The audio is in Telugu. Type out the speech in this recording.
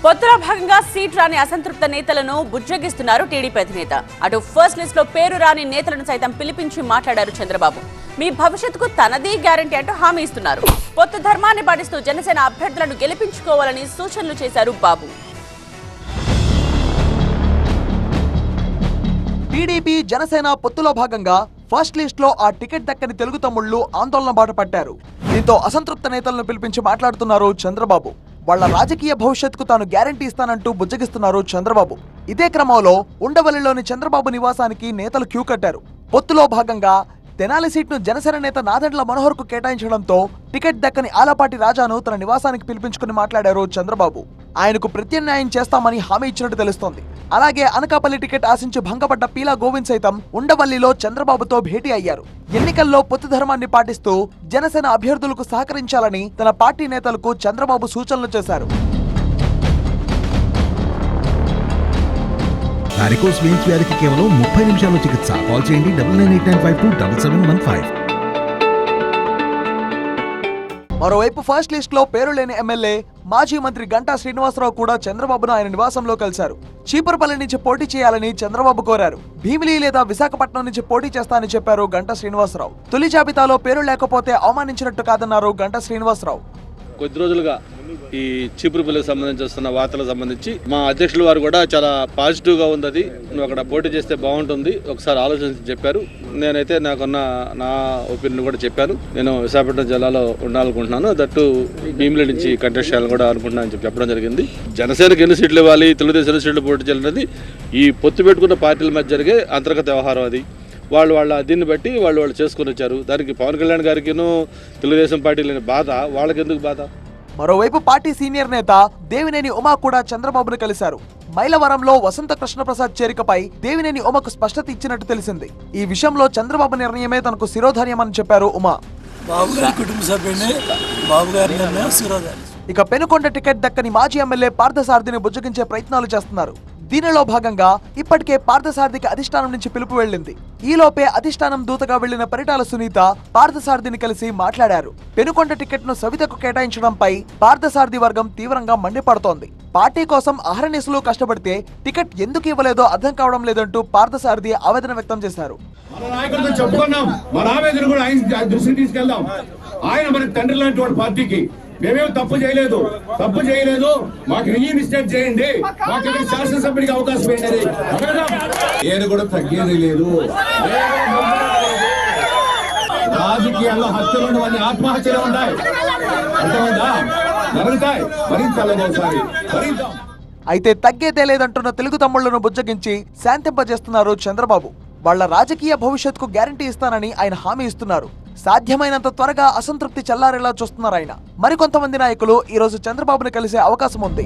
పొత్తులో భాగంగా సీట్ రాని అసంతృప్త నేతలను బుజ్జగిస్తున్నారు టీడీపీ అధినేత. అటు ఫస్ట్ లిస్ట్ లో పేరు రాని నేతలను సైతం పిలిపించి మాట్లాడారు చంద్రబాబు. మీ భవిష్యత్తుకు తనదీ గ్యారంటీ అంటూ హామీ ఇస్తున్నారు. పొత్తు ధర్మాన్ని పాటిస్తూ జనసేన అభ్యర్థులను గెలిపించుకోవాలని సూచనలు చేశారు బాబు. టీడీపీ జనసేన పొత్తులో భాగంగా ఫస్ట్ లిస్ట్ లో ఆ టికెట్ దక్కని తెలుగు తమ్ముళ్లు ఆందోళన బాట పట్టారు. దీంతో అసంతృప్త నేతలను పిలిపించి మాట్లాడుతున్నారు చంద్రబాబు. వాళ్ల రాజకీయ భవిష్యత్తుకు తాను గ్యారంటీ ఇస్తానంటూ బుజ్జగిస్తున్నారు చంద్రబాబు. ఇదే క్రమంలో ఉండవల్లిలోని చంద్రబాబు నివాసానికి నేతలు క్యూ కట్టారు. పొత్తులో భాగంగా తెనాలి సీట్ను జనసేన నేత నాదెండ్ల మనోహర్ కు కేటాయించడంతో టికెట్ దక్కని ఆలపాటి రాజాను తన నివాసానికి పిలిపించుకుని మాట్లాడారు చంద్రబాబు. ఆయనకు ప్రత్యామ్నాయం చేస్తామని హామీ ఇచ్చినట్టు తెలుస్తోంది. అలాగే అనకాపల్లి టికెట్ ఆశించి భంగపడ్డ పీలా గోవింద్ సైతం ఉండవల్లిలో చంద్రబాబుతో భేటీ అయ్యారు. ఎన్నికల్లో పొత్తు ధర్మాన్ని పాటిస్తూ జనసేన అభ్యర్థులకు సహకరించాలని తన పార్టీ నేతలకు చంద్రబాబు సూచనలు చేశారు. వారికోస్ వెయిన్స్ వ్యాధికి కేవలం 30 నిమిషాల్లో చికిత్స. కాల్ చేయండి 9989527715. మరోవైపు ఫస్ట్ లిస్ట్ లో పేరు లేని ఎమ్మెల్యే మాజీ మంత్రి గంటా శ్రీనివాసరావు కూడా చంద్రబాబును ఆయన నివాసంలో కలిశారు. చీపురుపల్లి నుంచి పోటీ చేయాలని చంద్రబాబు కోరారు. భీమిలి లేదా విశాఖపట్నం నుంచి పోటీ చేస్తానని చెప్పారు గంటా శ్రీనివాసరావు. తొలి జాబితాలో పేరు లేకపోతే అవమానించినట్టు కాదన్నారు గంటా శ్రీనివాసరావు. కొద్ది రోజులుగా ఈ చీపురుపల్లికి సంబంధించి వస్తున్న వార్తలకు సంబంధించి మా అధ్యక్షుల వారు కూడా చాలా పాజిటివ్గా ఉంది. అది నువ్వు అక్కడ పోటీ చేస్తే బాగుంటుంది, ఒకసారి ఆలోచించి చెప్పారు. నేనైతే నా ఒపీనియన్ కూడా చెప్పాను. నేను విశాఖపట్నం జిల్లాలో ఉండాలనుకుంటున్నాను, దట్టు భీమిలి నుంచి కంటెస్ట్ చేయాలని కూడా అనుకుంటున్నాను అని చెప్పడం జరిగింది. జనసేనకు ఎన్ని సీట్లు ఇవ్వాలి, తెలుగుదేశం ఎన్ని సీట్లు పోటీ చేయాలనేది ఈ పొత్తు పెట్టుకున్న పార్టీల మధ్య జరిగే అంతర్గత వ్యవహారం. అది వాళ్ళ దీన్ని బట్టి వాళ్ళు చేసుకుని వచ్చారు. దానికి పవన్ కళ్యాణ్ గారికిను తెలుగుదేశం పార్టీ లేని బాధ వాళ్ళకి ఎందుకు బాధ? మరోవైపు పార్టీ సీనియర్ నేత దేవినేని ఉమా కూడా చంద్రబాబును కలిశారు. మైలవరంలో వసంత కృష్ణప్రసాద్ చేరికపై దేవినేని ఉమకు స్పష్టత ఇచ్చినట్టు తెలిసింది. ఈ విషయంలో చంద్రబాబు నిర్ణయమే తనకు శిరోధార్యమని చెప్పారు ఉమా. ఇక పెనుకొండ టికెట్ దక్కని మాజీ ఎమ్మెల్యే పార్థసారథిని బుజ్జగించే ప్రయత్నాలు చేస్తున్నారు. దీనిలో భాగంగా ఇప్పటికే పార్థసారథికి అధిష్టానం నుంచి పిలుపు వెళ్లింది. ఈలోపే అధిష్టానం దూతగా వెళ్లిన పరిటాల సునీత పార్థసారథిని కలిసి మాట్లాడారు. పెనుకొండ టికెట్ ను సవితకు కేటాయించడంపై పార్థసారథి వర్గం తీవ్రంగా మండిపడుతోంది. పార్టీ కోసం అహర్నిశలు కష్టపడితే టికెట్ ఎందుకు ఇవ్వలేదో అర్థం కావడం లేదంటూ పార్థసారథి ఆవేదన వ్యక్తం చేశారు. మేమేం తప్పు చేయలేదు, మాకు రీఇన్స్టేట్ చేయండి, మాకు శాసనసభ్యుడికి అవకాశం ఏంటది ఏది కూడా తగ్గేది లేదు. రాజకీయాల్లో హత్యలు అన్ని ఆత్మహత్యలు ఉంటాయి, అర్థమైందా? జరుగుతాయి, భరించాలి ఒకసారి భరించాం. అయితే తగ్గేదే లేదంటున్న తెలుగు తమ్ముళ్లను బుజ్జగించి శాంతింపజేస్తున్నారు చంద్రబాబు. వాళ్ల రాజకీయ భవిష్యత్తుకు గ్యారంటీ ఇస్తానని ఆయన హామీ ఇస్తున్నారు. సాధ్యమైనంత త్వరగా అసంతృప్తి చల్లారేలా చూస్తున్నారు ఆయన. మరికొంతమంది నాయకులు ఈ రోజు చంద్రబాబును కలిసే అవకాశం ఉంది.